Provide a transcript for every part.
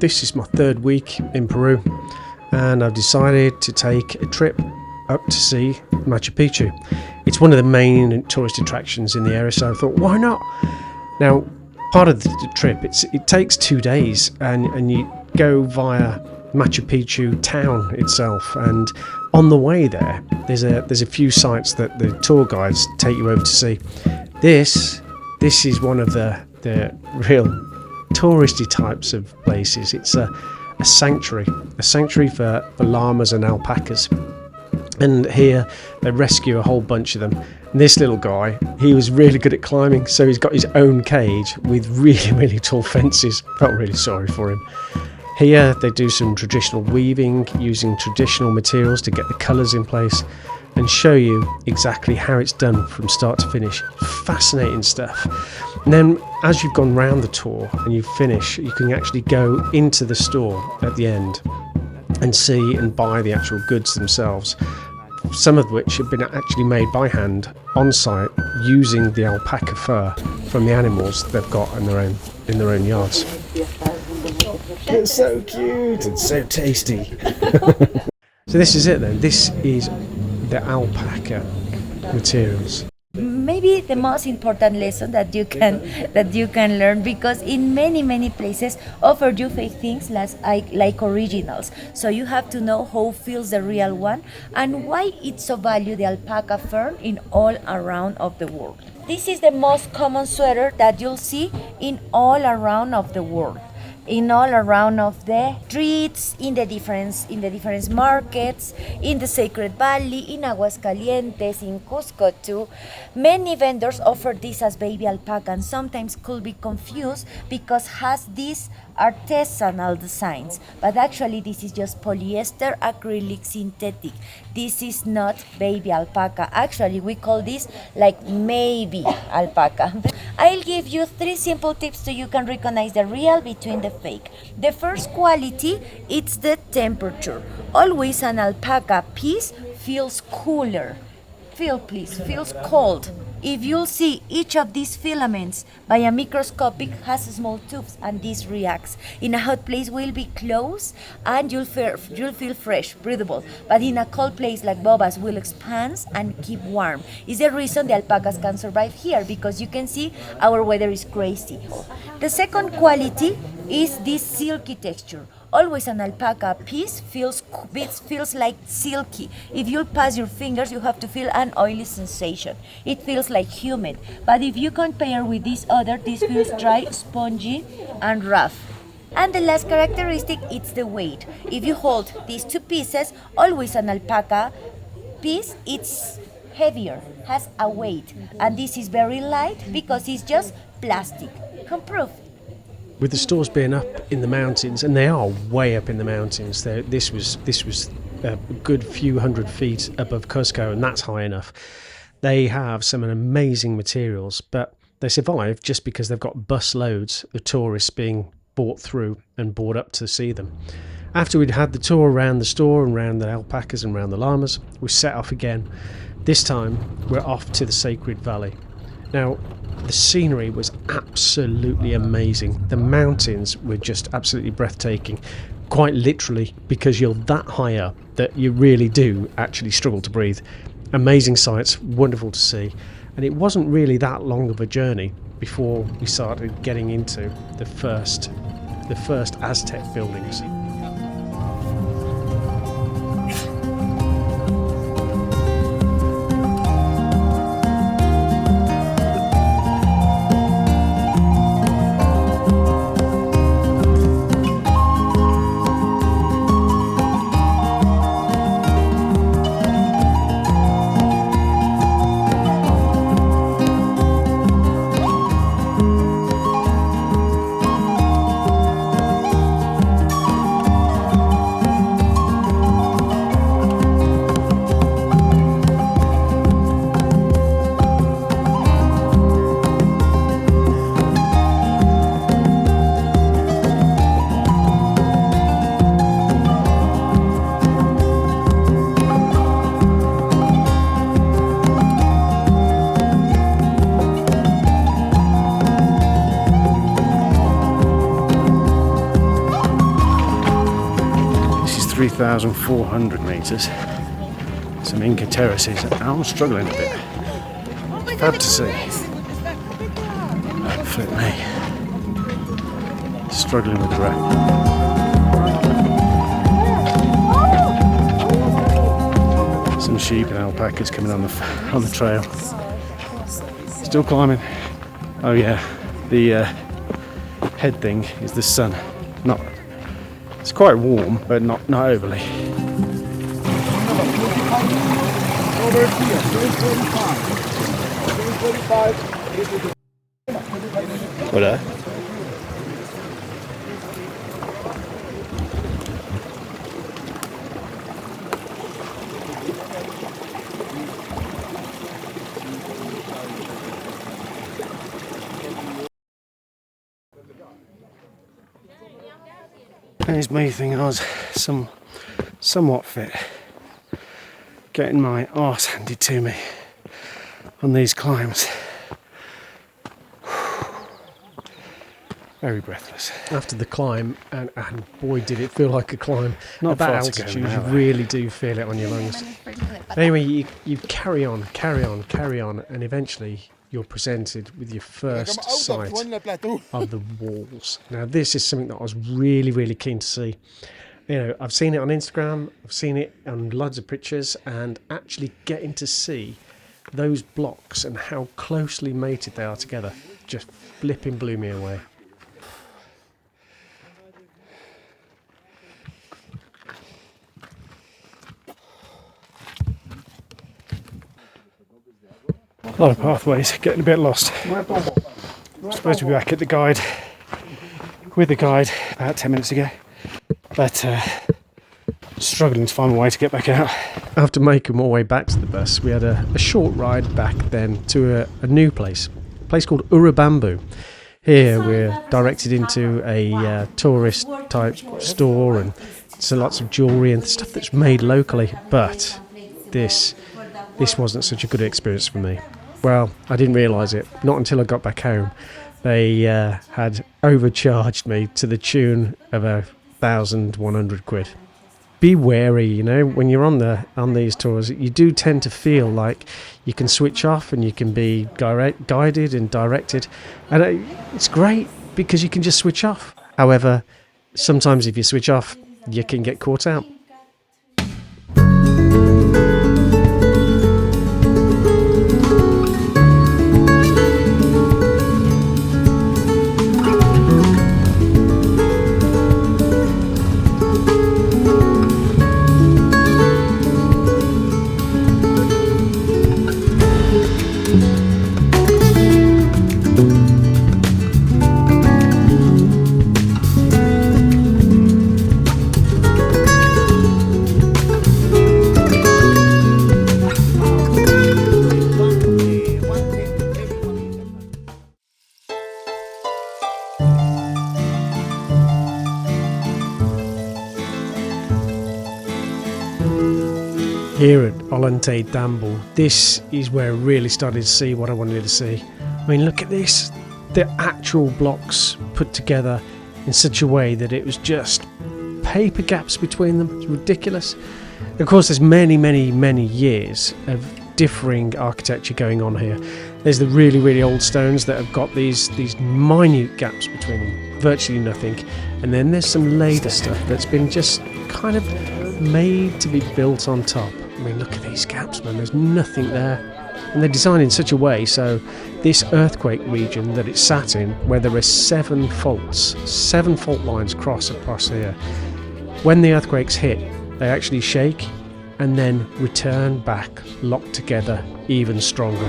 this is my third week in Peru, and I've decided to take a trip up to see Machu Picchu. It's one of the main tourist attractions in the area, so I thought, why not? Now, part of the trip, it takes 2 days, and you go via Machu Picchu town itself, and on the way there's a few sites that the tour guides take you over to see. This is one of the real touristy types of places. It's a sanctuary for llamas and alpacas, and here they rescue a whole bunch of them. And this little guy, he was really good at climbing, so he's got his own cage with really tall fences. Felt really sorry for him. Here they do some traditional weaving using traditional materials to get the colours in place and show you exactly how it's done from start to finish. Fascinating stuff. And then as you've gone round the tour and you finish, you can actually go into the store at the end and see and buy the actual goods themselves, some of which have been actually made by hand on site using the alpaca fur from the animals they've got in their own yards. It's so cute and so tasty. So this is it then. This is the alpaca materials. Maybe the most important lesson that you can learn, because in many places offer you fake things like originals. So you have to know how feels the real one and why it's so valued, the alpaca fur, in all around of the world. This is the most common sweater that you'll see in all around of the world, in all around of the streets, in the different markets, in the Sacred Valley, in Aguascalientes, in Cusco too. Many vendors offer this as baby alpaca, and sometimes could be confused because has these artisanal designs, but actually this is just polyester acrylic synthetic. This is not baby alpaca. Actually we call this like maybe alpaca. I'll give you 3 simple tips so you can recognize the real between the fake. The first quality, it's the temperature. Always an alpaca piece feels cooler. Feels cold. If you'll see, each of these filaments by a microscopic has small tubes, and this reacts. In a hot place will be closed and you'll feel fresh, breathable. But in a cold place like Boba's will expand and keep warm. Is the reason the alpacas can survive here, because you can see our weather is crazy. The second quality is this silky texture. Always an alpaca piece feels like silky. If you pass your fingers, you have to feel an oily sensation. It feels like humid. But if you compare with this feels dry, spongy, and rough. And the last characteristic, it's the weight. If you hold these 2 pieces, always an alpaca piece, it's heavier, has a weight. And this is very light because it's just plastic. Come proof. With the stores being up in the mountains, and they are way up in the mountains, this was a good few hundred feet above Cusco, and that's high enough. They have some amazing materials, but they survive just because they've got bus loads of tourists being brought through and brought up to see them. After we'd had the tour around the store and around the alpacas and around the llamas, we set off again. This time we're off to the Sacred Valley. Now, the scenery was absolutely amazing. The mountains were just absolutely breathtaking, quite literally, because you're that high up that you really do actually struggle to breathe. Amazing sights, wonderful to see, and it wasn't really that long of a journey before we started getting into the first Aztec buildings. 3,400 metres. Some Inca terraces. I'm struggling a bit. Fab to see. Oh, flip me. Struggling with the road. Some sheep and alpacas coming on the trail. Still climbing. Oh yeah, the head thing is the sun. It's quite warm, but not overly. Over here, 345. What There's me thinking I was somewhat fit, getting my arse handed to me on these climbs. Very breathless. After the climb, and boy did it feel like a climb. Not at that far to go altitude, now, you really do feel it on your lungs. But anyway, you carry on, and eventually you're presented with your first sight of the walls. Now this is something that I was really keen to see. You know, I've seen it on Instagram, I've seen it on loads of pictures, and actually getting to see those blocks and how closely mated they are together just flipping blew me away. A lot of pathways, getting a bit lost. I'm supposed to be back at the guide, with the guide, about 10 minutes ago, but struggling to find a way to get back out. After making my way back to the bus, we had a short ride back then to a new place, a place called Urubambu. Here we're directed into a tourist type store, and so lots of jewellery and stuff that's made locally, but this wasn't such a good experience for me. Well, I didn't realise it, not until I got back home. They had overcharged me to the tune of 1,100 quid. Be wary, you know, when you're on these tours, you do tend to feel like you can switch off and you can be guided and directed, and it's great because you can just switch off. However, sometimes if you switch off, you can get caught out. Here at Ollantay Damble, this is where I really started to see what I wanted to see. I mean, look at this. The actual blocks put together in such a way that it was just paper gaps between them. It's ridiculous. Of course, there's many years of differing architecture going on here. There's the really old stones that have got these minute gaps between them, virtually nothing. And then there's some later stuff that's been just kind of made to be built on top. I mean, look at these gaps, man. There's nothing there. And they're designed in such a way so this earthquake region that it's sat in, where there are 7 fault lines across here, when the earthquakes hit, they actually shake and then return back locked together even stronger.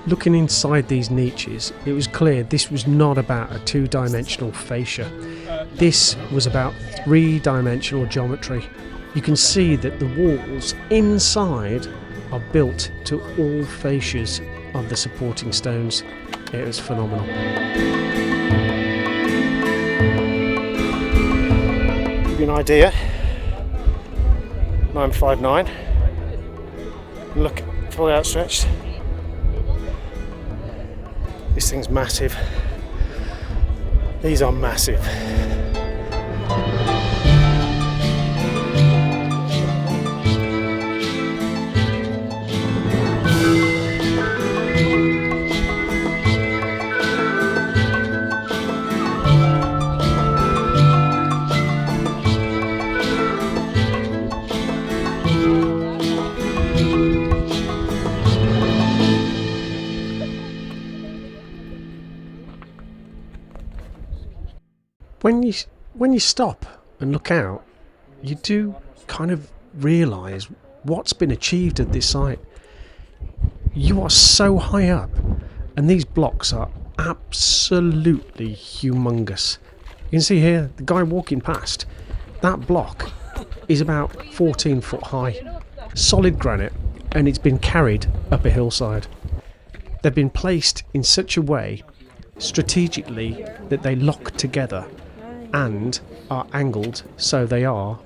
Looking inside these niches, it was clear this was not about a 2-dimensional fascia. This was about 3-dimensional geometry. You can see that the walls inside are built to all fascias of the supporting stones. It was phenomenal. Give you an idea, 959. Look, fully outstretched. This thing's massive. These are massive. When you stop and look out, you do kind of realise what's been achieved at this site. You are so high up, and these blocks are absolutely humongous. You can see here, the guy walking past, that block is about 14 foot high, solid granite, and it's been carried up a hillside. They've been placed in such a way, strategically, that they lock together and are angled so they are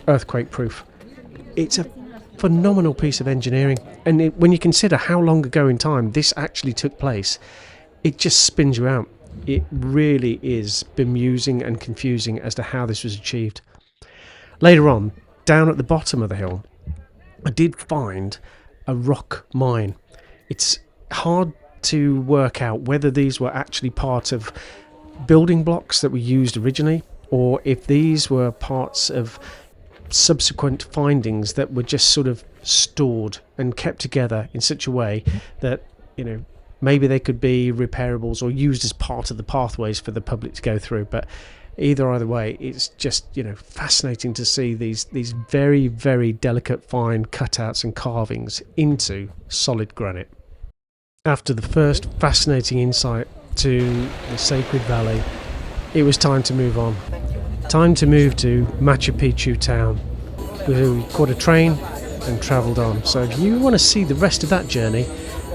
earthquake proof. It's a phenomenal piece of engineering, and when you consider how long ago in time this actually took place, it just spins you out. It really is bemusing and confusing as to how this was achieved. Later on, down at the bottom of the hill, I did find a rock mine. It's hard to work out whether these were actually part of building blocks that were used originally, or if these were parts of subsequent findings that were just sort of stored and kept together in such a way that, you know, maybe they could be repairables or used as part of the pathways for the public to go through. But either way, it's just, you know, fascinating to see these very, very delicate fine cutouts and carvings into solid granite. After the first fascinating insight to the Sacred Valley, it was time to move on. Time to move to Machu Picchu town. We caught a train and travelled on. So if you want to see the rest of that journey,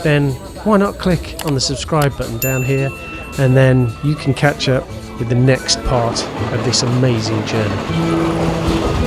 then why not click on the subscribe button down here, and then you can catch up with the next part of this amazing journey.